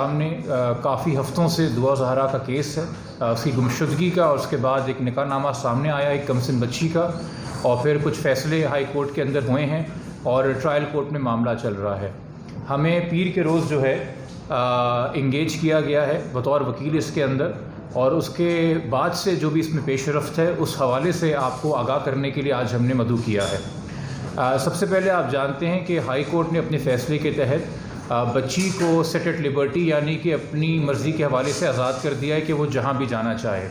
सामने काफ़ी हफ्तों से दुआ ज़हरा का केस है, उसकी गुमशुदगी का, और उसके बाद एक निकाहनामा सामने आया एक कमसिन बच्ची का, और फिर कुछ फ़ैसले हाई कोर्ट के अंदर हुए हैं और ट्रायल कोर्ट में मामला चल रहा है। हमें पीर के रोज़ जो है इंगेज किया गया है बतौर वकील इसके अंदर, और उसके बाद से जो भी इसमें पेश रफ्त है उस हवाले से आपको आगाह करने के लिए आज हमने मदऊ किया है। सबसे पहले आप जानते हैं कि हाई कोर्ट ने अपने फ़ैसले के तहत बच्ची को सेट एट लिबर्टी यानी कि अपनी मर्ज़ी के हवाले से आज़ाद कर दिया है कि वो जहाँ भी जाना चाहे।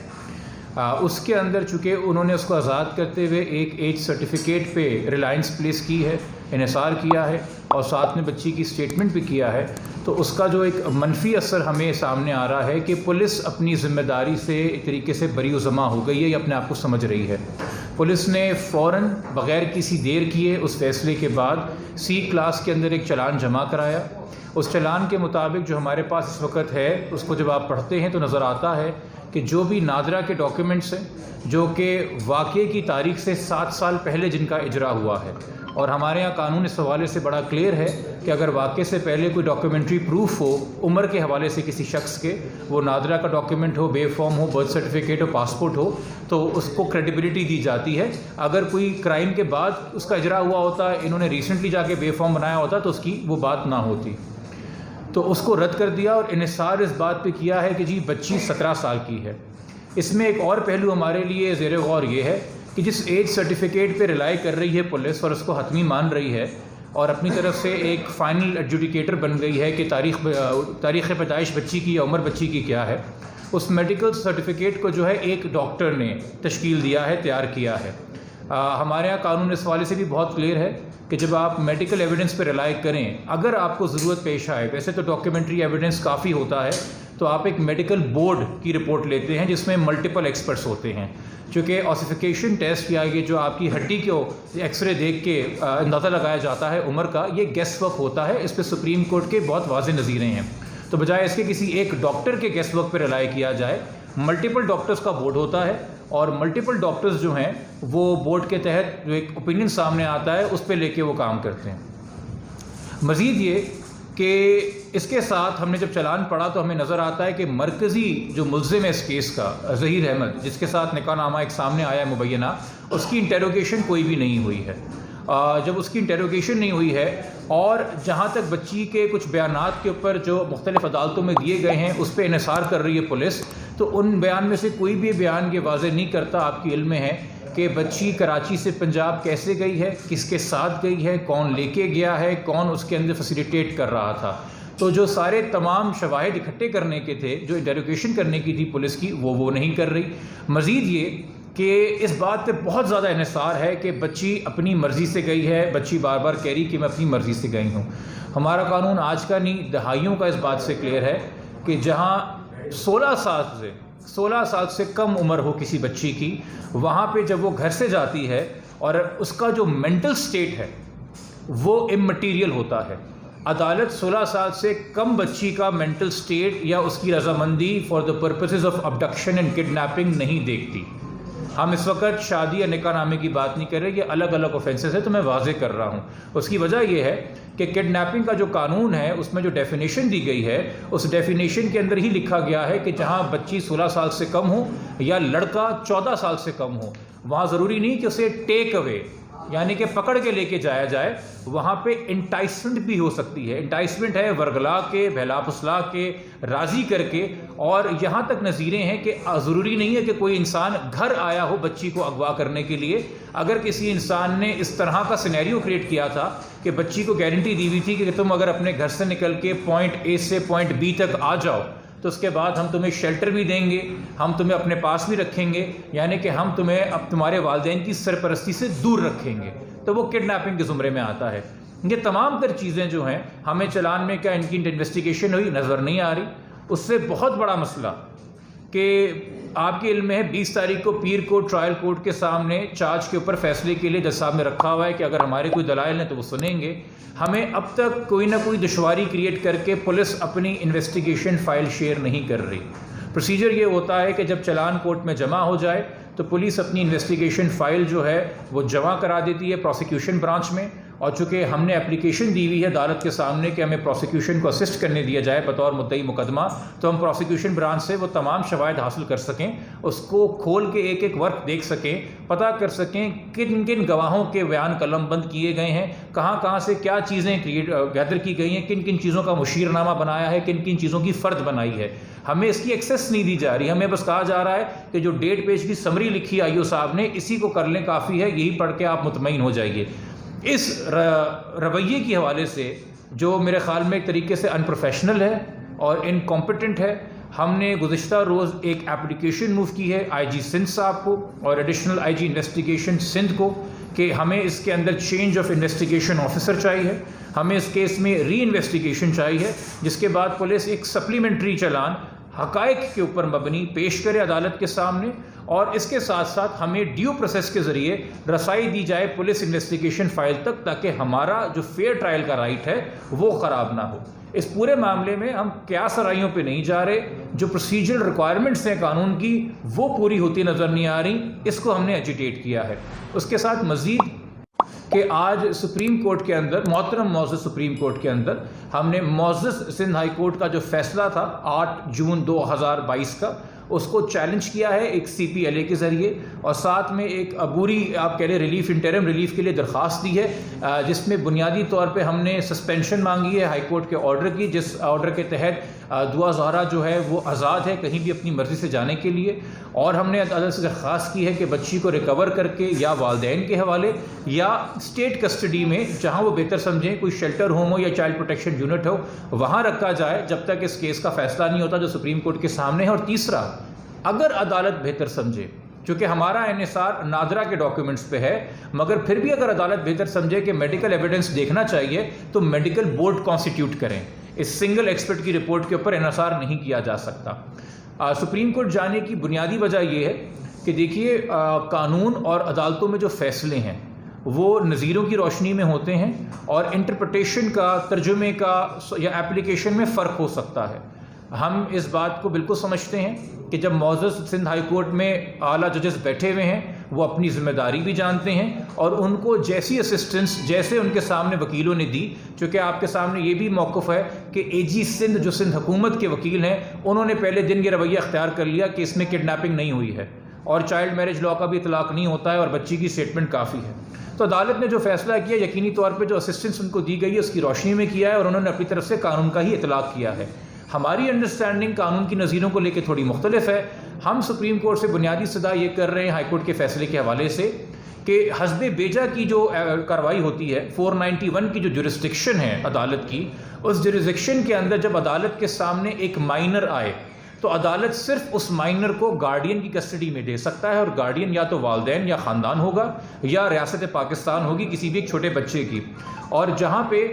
उसके अंदर चूँकि उन्होंने उसको आज़ाद करते हुए एक एज सर्टिफिकेट पे रिलायंस प्लेस की है, इन्हिसार किया है, और साथ में बच्ची की स्टेटमेंट भी किया है, तो उसका जो एक मनफी असर हमें सामने आ रहा है कि पुलिस अपनी ज़िम्मेदारी से एक तरीके से बरी-उज़्ज़मा हो गई है या अपने आप को समझ रही है। पुलिस ने फ़ौरन बग़ैर किसी देर किए उस फैसले के बाद सी क्लास के अंदर एक चालान जमा कराया। उस चालान के मुताबिक जो हमारे पास इस वक्त है उसको जब आप पढ़ते हैं तो नज़र आता है कि जो भी नादरा के डॉक्यूमेंट्स हैं जो कि वाक़े की तारीख से 7 साल पहले जिनका इजरा हुआ है, और हमारे यहाँ कानून इस हवाले से बड़ा क्लियर है कि अगर वाक़े से पहले कोई डॉक्यूमेंट्री प्रूफ हो उम्र के हवाले से किसी शख्स के, वो नादरा का डॉक्यूमेंट हो, बे फॉर्म हो, बर्थ सर्टिफिकेट हो, पासपोर्ट हो, तो उसको क्रेडिबिलिटी दी जाती है। अगर कोई क्राइम के बाद उसका इजरा हुआ होता, इन्होंने रिसेंटली जाके बे फॉर्म बनाया होता, तो उसकी वो बात ना होती। तो उसको रद्द कर दिया और इन्हिसार इस बात पे किया है कि जी बच्ची 17 साल की है। इसमें एक और पहलू हमारे लिए ज़ेर गौर ये है कि जिस एज सर्टिफिकेट पे रिलाई कर रही है पुलिस और उसको हतमी मान रही है और अपनी तरफ से एक फ़ाइनल एडजुडिकेटर बन गई है कि तारीख़ पैदाइश बच्ची की या उम्र बच्ची की क्या है, उस मेडिकल सर्टिफिकेट को जो है एक डॉक्टर ने तश्कील दिया है, तैयार किया है। हमारे यहाँ कानून इस वाले से भी बहुत क्लियर है कि जब आप मेडिकल एविडेंस पर रिलाई करें, अगर आपको ज़रूरत पेश आए, वैसे तो डॉक्यूमेंट्री एविडेंस काफ़ी होता है, तो आप एक मेडिकल बोर्ड की रिपोर्ट लेते हैं जिसमें मल्टीपल एक्सपर्ट्स होते हैं। चूँकि ऑसिफिकेशन टेस्ट या ये जो आपकी हड्डी को एक्सरे देख के अंदाज़ा लगाया जाता है उम्र का, ये गेस वर्क होता है। इस पर सुप्रीम कोर्ट के बहुत वाज़ेह नज़ीरें हैं। तो बजाय इसके किसी एक डॉक्टर के गेस वर्क पर रिलाई किया जाए, मल्टीपल डॉक्टर्स का बोर्ड होता है, और मल्टीपल डॉक्टर्स जो हैं वो बोर्ड के तहत जो एक ओपिनियन सामने आता है उस पर लेके वो काम करते हैं। मज़ीद ये कि इसके साथ हमने जब चालान पढ़ा तो हमें नज़र आता है कि मरकज़ी जो मुल्ज़िम है इस केस का, ज़हीर अहमद, जिसके साथ निकाहनामा एक सामने आया है मुबैना, उसकी इंटेरोगेशन कोई भी नहीं हुई है। जब उसकी इंटेरोगेशन नहीं हुई है और जहाँ तक बच्ची के कुछ बयानात के ऊपर जो मुख्तलिफ़ अदालतों में दिए गए हैं उस पर इन्हिसार कर रही है पुलिस, तो उन बयान में से कोई भी बयान ये वाज़ेह नहीं करता, आपके इल्म में है कि बच्ची कराची से पंजाब कैसे गई है, किसके साथ गई है, कौन लेके गया है, कौन उसके अंदर फैसिलिटेट कर रहा था। तो जो सारे तमाम शवाहिद इकट्ठे करने के थे, जो इंटेरोगेशन करने की थी पुलिस की, वो नहीं कर रही। मज़ीद ये कि इस बात पे बहुत ज़्यादा इन्हिसार है कि बच्ची अपनी मर्ज़ी से गई है। बच्ची बार बार कह रही कि मैं अपनी मर्ज़ी से गई हूँ। हमारा कानून आज का नहीं, दहाइयों का इस बात से क्लियर है कि जहाँ 16 साल से कम उम्र हो किसी बच्ची की, वहाँ पे जब वो घर से जाती है और उसका जो मेंटल स्टेट है वो इममटीरियल होता है। अदालत 16 साल से कम बच्ची का मेंटल स्टेट या उसकी रजामंदी for the purposes of abduction and kidnapping नहीं देखती। हम इस वक्त शादी या निकाहनामे की बात नहीं कर रहे, ये अलग अलग ऑफेंसेस है, तो मैं वाज़े कर रहा हूँ। उसकी वजह यह है कि किडनैपिंग का जो कानून है उसमें जो डेफिनेशन दी गई है, उस डेफिनेशन के अंदर ही लिखा गया है कि जहाँ बच्ची 16 साल से कम हो या लड़का 14 साल से कम हो, वहाँ ज़रूरी नहीं कि उसे टेक अवे यानी कि पकड़ के लेके जाया जाए, वहाँ पे इंटाइसमेंट भी हो सकती है। इंटाइसमेंट है वर्गला के, बहला फुसला के, राज़ी करके, और यहाँ तक नज़ीरें हैं कि ज़रूरी नहीं है कि कोई इंसान घर आया हो बच्ची को अगवा करने के लिए। अगर किसी इंसान ने इस तरह का सिनेरियो क्रिएट किया था कि बच्ची को गारंटी दी हुई थी कि तुम अगर अपने घर से निकल के पॉइंट ए से पॉइंट बी तक आ जाओ तो उसके बाद हम तुम्हें शेल्टर भी देंगे, हम तुम्हें अपने पास भी रखेंगे, यानी कि हम तुम्हें अब तुम्हारे वालिदैन की सरपरस्ती से दूर रखेंगे, तो वो किडनैपिंग के ज़ुमरे में आता है। ये तमाम तर चीज़ें जो हैं, हमें चालान में क्या इनकी इन्वेस्टिगेशन हुई नज़र नहीं आ रही। उससे बहुत बड़ा मसला कि आपके इल्म में है 20 तारीख को पीर को ट्रायल कोर्ट के सामने चार्ज के ऊपर फैसले के लिए जज साहब ने रखा हुआ है कि अगर हमारे कोई दलाइल हैं तो वो सुनेंगे। हमें अब तक कोई ना कोई दुश्वारी क्रिएट करके पुलिस अपनी इन्वेस्टिगेशन फ़ाइल शेयर नहीं कर रही। प्रोसीजर ये होता है कि जब चालान कोर्ट में जमा हो जाए तो पुलिस अपनी इन्वेस्टिगेशन फ़ाइल जो है वो जमा करा देती है प्रोसिक्यूशन ब्रांच में, और चूँकि हमने एप्लीकेशन दी हुई है अदालत के सामने कि हमें प्रोसिक्यूशन को असिस्ट करने दिया जाए बतौर मुद्दई मुकदमा, तो हम प्रोसिक्यूशन ब्रांच से वो तमाम शवाहिद हासिल कर सकें, उसको खोल के एक एक वर्क देख सकें, पता कर सकें किन किन गवाहों के बयान कलमबंद किए गए हैं, कहाँ कहाँ से क्या चीज़ें गैदर की गई हैं, किन किन चीज़ों का मुशीरनामा बनाया है, किन किन चीज़ों की फ़र्द बनाई है। हमें इसकी एक्सेस नहीं दी जा रही, हमें बस कहा जा रहा है कि जो 1.5 पेज की समरी लिखी आईओ साहब ने, इसी को कर लें काफ़ी है, यही पढ़ के आप मुतमईन हो जाइए। इस रवैये के हवाले से जो मेरे ख़्याल में एक तरीके से अनप्रोफेशनल है और इनकॉम्पिटेंट है, हमने गुज़िश्ता रोज़ एक एप्लीकेशन मूव की है IG सिंध साहब को और एडिशनल IG इन्वेस्टिगेशन सिंध को कि हमें इसके अंदर चेंज ऑफ इन्वेस्टिगेशन ऑफिसर चाहिए, हमें इस केस में री इन्वेस्टिगेशन चाहिए, जिसके बाद पुलिस एक सप्लीमेंट्री चालान हक़ाइक़ के ऊपर मबनी पेश करे अदालत के सामने, और इसके साथ साथ हमें ड्यू प्रोसेस के ज़रिए रसाई दी जाए पुलिस इन्वेस्टिगेशन फ़ाइल तक, ताकि हमारा जो फेयर ट्रायल का राइट है वो ख़राब ना हो। इस पूरे मामले में हम क़यास आराइयों पे नहीं जा रहे, जो प्रोसीजरल रिक्वायरमेंट्स हैं कानून की वो पूरी होती नज़र नहीं आ रही, इसको हमने एजिटेट किया है। उसके साथ मज़ीद कि आज सुप्रीम कोर्ट के अंदर, मोहतरम मोअज़्ज़ज़ सुप्रीम कोर्ट के अंदर, हमने मोअज़्ज़ज़ सिंध हाई कोर्ट का जो फैसला था 8 जून 2022 का, उसको चैलेंज किया है एक CPLA के ज़रिए, और साथ में एक अबूरी आप कह रहे रिलीफ, इंटरिम रिलीफ के लिए दरख्वास्त दी है, जिसमें बुनियादी तौर पे हमने सस्पेंशन मांगी है हाई कोर्ट के ऑर्डर की, जिस ऑर्डर के तहत दुआ ज़हरा जो है वो आज़ाद है कहीं भी अपनी मर्ज़ी से जाने के लिए, और हमने अदालत से दरख्वास्त की है कि बच्ची को रिकवर करके या वालिदैन के हवाले या स्टेट कस्टडी में, जहाँ वो बेहतर समझें, कोई शेल्टर होम हो या चाइल्ड प्रोटेक्शन यूनिट हो, वहाँ रखा जाए जब तक इस केस का फैसला नहीं होता जो सुप्रीम कोर्ट के सामने है। और तीसरा, अगर अदालत बेहतर समझे, चूँकि हमारा NSR नादरा के डॉक्यूमेंट्स पे है, मगर फिर भी अगर अदालत बेहतर समझे कि मेडिकल एविडेंस देखना चाहिए तो मेडिकल बोर्ड कॉन्स्टिट्यूट करें। इस सिंगल एक्सपर्ट की रिपोर्ट के ऊपर NSR नहीं किया जा सकता। सुप्रीम कोर्ट जाने की बुनियादी वजह यह है कि देखिए, कानून और अदालतों में जो फैसले हैं वो नज़ीरों की रोशनी में होते हैं, और इंटरप्रिटेशन का, तर्जुमे का या एप्लीकेशन में फ़र्क हो सकता है। हम इस बात को बिल्कुल समझते हैं कि जब मोअज़्ज़ज़ सिंध हाई कोर्ट में आला जजेस बैठे हुए हैं, वो अपनी ज़िम्मेदारी भी जानते हैं, और उनको जैसी असिस्टेंस जैसे उनके सामने वकीलों ने दी, चूँकि आपके सामने ये भी मौक़िफ़ है कि AG सिंध जो सिंध हुकूमत के वकील हैं, उन्होंने पहले दिन ये रवैया अख्तियार कर लिया कि इसमें किडनैपिंग नहीं हुई है और चाइल्ड मैरिज लॉ का भी इतलाक़ नहीं होता है और बच्ची की स्टेटमेंट काफ़ी है। तो अदालत ने जो फैसला किया, यकीनी तौर पर जो असिस्टेंस उनको दी गई है उसकी रोशनी में किया है, और उन्होंने अपनी तरफ से कानून का ही इतलाक़ किया है। हमारी अंडरस्टैंडिंग कानून की नज़ीरों को लेकर थोड़ी मुख्तलिफ है। हम सुप्रीम कोर्ट से बुनियादी सदा ये कर रहे हैं हाई कोर्ट के फैसले के हवाले से कि हस्बे बेजा की जो कार्रवाई होती है, 491 की जो जुरिस्डिक्शन है अदालत की, उस जुरिस्डिक्शन के अंदर जब अदालत के सामने एक माइनर आए तो अदालत सिर्फ उस माइनर को गार्डियन की कस्टडी में दे सकता है, और गार्डियन या तो वालिदैन या ख़ानदान होगा या रियासत पाकिस्तान होगी किसी भी एक छोटे बच्चे की। और जहाँ पे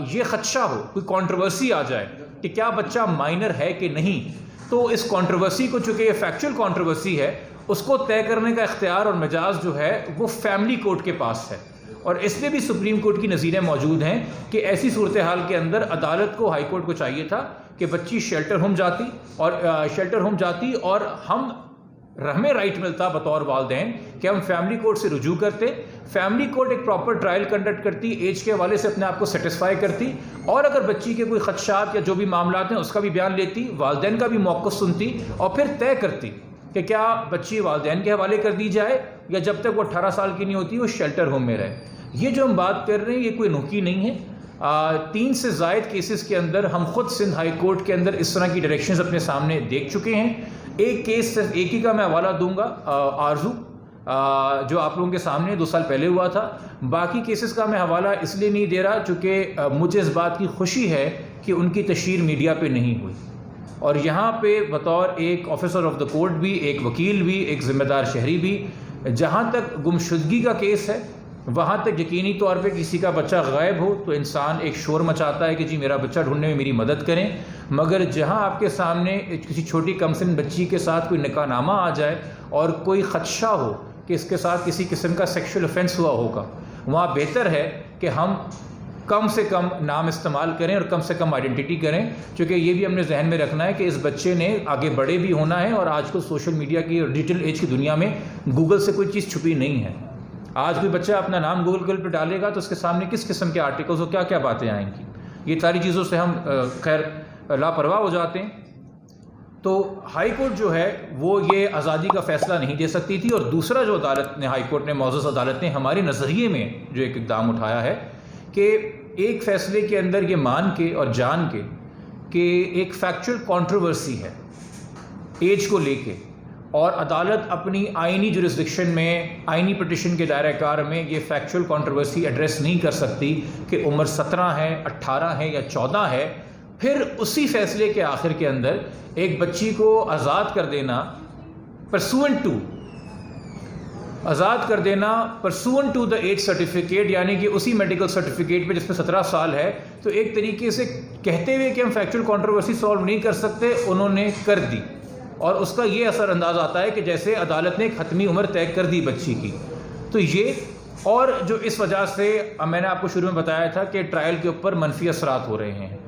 ये ख़दशा हो, कोई कंट्रोवर्सी आ जाए कि क्या बच्चा माइनर है कि नहीं, तो इस कंट्रोवर्सी को, चूँकि ये फैक्चुअल कंट्रोवर्सी है, उसको तय करने का इख्तियार और मिजाज जो है वो फैमिली कोर्ट के पास है। और इसमें भी सुप्रीम कोर्ट की नज़ीरें मौजूद हैं कि ऐसी सूरत हाल के अंदर अदालत को, हाई कोर्ट को चाहिए था कि बच्ची शेल्टर होम जाती और हमें राइट मिलता बतौर वालिदैन कि हम फैमिली कोर्ट से रुजू करते, फैमिली कोर्ट एक प्रॉपर ट्रायल कंडक्ट करती, एज के हवाले से अपने आप को सेटिस्फाई करती, और अगर बच्ची के कोई खदशात या जो भी मामला हैं उसका भी बयान लेती, वालिदैन का भी मौक़िफ़ सुनती, और फिर तय करती कि क्या बच्ची वालिदैन के हवाले कर दी जाए या जब तक वो 18 साल की नहीं होती वो शेल्टर होम में रहे। ये जो हम बात कर रहे हैं ये कोई अनोखी नहीं है। 3 से ज़ायद केसेस के अंदर हम खुद सिंध हाई कोर्ट के अंदर इस तरह की डायरेक्शंस अपने सामने देख चुके हैं। एक केस सिर्फ एक ही का मैं हवाला दूंगा, आरजू, जो आप लोगों के सामने 2 साल पहले हुआ था। बाकी केसेस का मैं हवाला इसलिए नहीं दे रहा चूँकि मुझे इस बात की खुशी है कि उनकी तशहीर मीडिया पे नहीं हुई, और यहाँ पे बतौर एक ऑफिसर ऑफ द कोर्ट भी, एक वकील भी, एक ज़िम्मेदार शहरी भी, जहाँ तक गुमशुदगी का केस है वहाँ तक यकीनी तौर पे किसी का बच्चा गायब हो तो इंसान एक शोर मचाता है कि जी मेरा बच्चा ढूंढने में मेरी मदद करें। मगर जहाँ आपके सामने किसी छोटी कमसिन बच्ची के साथ कोई निकाहनामा आ जाए और कोई ख़दशा हो कि इसके साथ किसी किस्म का सेक्शुअल ऑफेंस हुआ होगा, वहाँ बेहतर है कि हम कम से कम नाम इस्तेमाल करें और कम से कम आइडेंटिटी करें, क्योंकि ये भी हमने जहन में रखना है कि इस बच्चे ने आगे बड़े भी होना है, और आजकल सोशल मीडिया की डिजिटल एज की दुनिया में गूगल से कोई चीज़ छुपी नहीं है। आज कोई बच्चा अपना नाम गूगल पर डालेगा तो उसके सामने किस किस्म के आर्टिकल्स और क्या क्या बातें आएंगी। ये सारी चीज़ों से हम खैर लापरवाह हो जाते हैं। तो हाई कोर्ट जो है वो ये आज़ादी का फ़ैसला नहीं दे सकती थी। और दूसरा जो अदालत ने, हाई कोर्ट ने, मौजूद अदालत ने हमारे नज़रिए में जो एक इक़दाम उठाया है कि एक फ़ैसले के अंदर ये मान के और जान के कि एक फैक्चुअल कंट्रोवर्सी है एज को लेके, और अदालत अपनी आइनी जुरिस्डिक्शन में, आइनी पिटिशन के दायरा कार में ये फैक्चुअल कंट्रोवर्सी एड्रेस नहीं कर सकती कि उम्र 17 है, 18 है या 14 है, फिर उसी फैसले के आखिर के अंदर एक बच्ची को आज़ाद कर देना pursuant to the age certificate, यानी कि उसी मेडिकल सर्टिफिकेट पे जिसमें 17 साल है, तो एक तरीके से कहते हुए कि हम फैक्चुअल कंट्रोवर्सी सॉल्व नहीं कर सकते, उन्होंने कर दी। और उसका ये असर अंदाज आता है कि जैसे अदालत ने एक हतमी उम्र तय कर दी बच्ची की। तो ये, और जो इस वजह से मैंने आपको शुरू में बताया था कि ट्रायल के ऊपर मनफी असरात हो रहे हैं,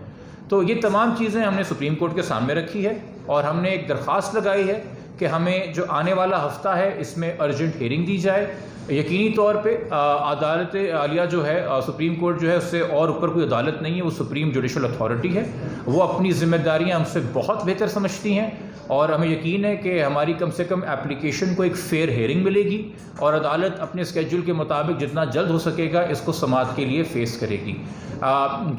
तो ये तमाम चीज़ें हमने सुप्रीम कोर्ट के सामने रखी है और हमने एक दरख्वास्त लगाई है कि हमें जो आने वाला हफ्ता है इसमें अर्जेंट हियरिंग दी जाए। यकीनी तौर पे अदालत आलिया जो है, सुप्रीम कोर्ट जो है, उससे और ऊपर कोई अदालत नहीं है, वो सुप्रीम जुडिशल अथॉरिटी है। वो अपनी ज़िम्मेदारियाँ हमसे बहुत बेहतर समझती हैं और हमें यकीन है कि हमारी कम से कम एप्लीकेशन को एक फ़ेयर हेयरिंग मिलेगी और अदालत अपने स्केड्यूल के मुताबिक जितना जल्द हो सकेगा इसको समाअत के लिए फ़ेस करेगी।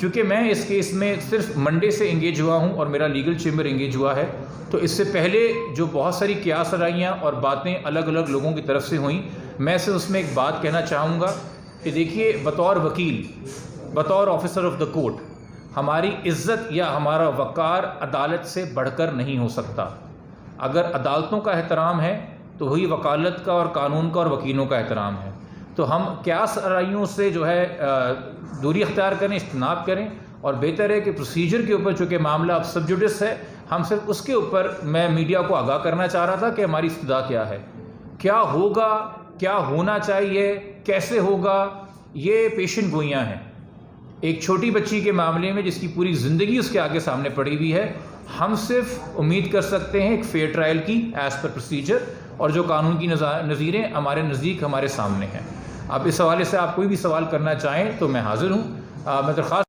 चूँकि मैं इस केस में सिर्फ मंडे से इंगेज हुआ हूँ और मेरा लीगल चेम्बर इंगेज हुआ है, तो इससे पहले जो बहुत सारी क़ियास आराइयाँ और बातें अलग अलग लोगों की तरफ से हुई, मैं सिर्फ उसमें एक बात कहना चाहूँगा कि देखिए, बतौर वकील, बतौर ऑफिसर ऑफ द कोर्ट, हमारी इज़्ज़त या हमारा वक़ार अदालत से बढ़कर नहीं हो सकता। अगर अदालतों का एहतराम है तो वही वकालत का और कानून का और वकीलों का एहतराम है। तो हम क़ियास आराइयों से जो है दूरी अख्तियार करें, इज्तनाब करें, और बेहतर है कि प्रोसीजर के ऊपर, चूँकि मामला अब सब जुडिस है, हम सिर्फ उसके ऊपर, मैं मीडिया को आगाह करना चाह रहा था कि हमारी इस्तदा क्या है, क्या होगा, क्या होना चाहिए, कैसे होगा, ये पेशन गोइयाँ हैं। एक छोटी बच्ची के मामले में जिसकी पूरी ज़िंदगी उसके आगे सामने पड़ी हुई है, हम सिर्फ उम्मीद कर सकते हैं एक फेयर ट्रायल की एज़ पर प्रोसीजर, और जो कानून की नज़ीरें हमारे नज़दीक, हमारे सामने हैं। अब इस हवाले से आप कोई भी सवाल करना चाहें तो मैं हाज़िर हूँ। मैं दरख्वास्त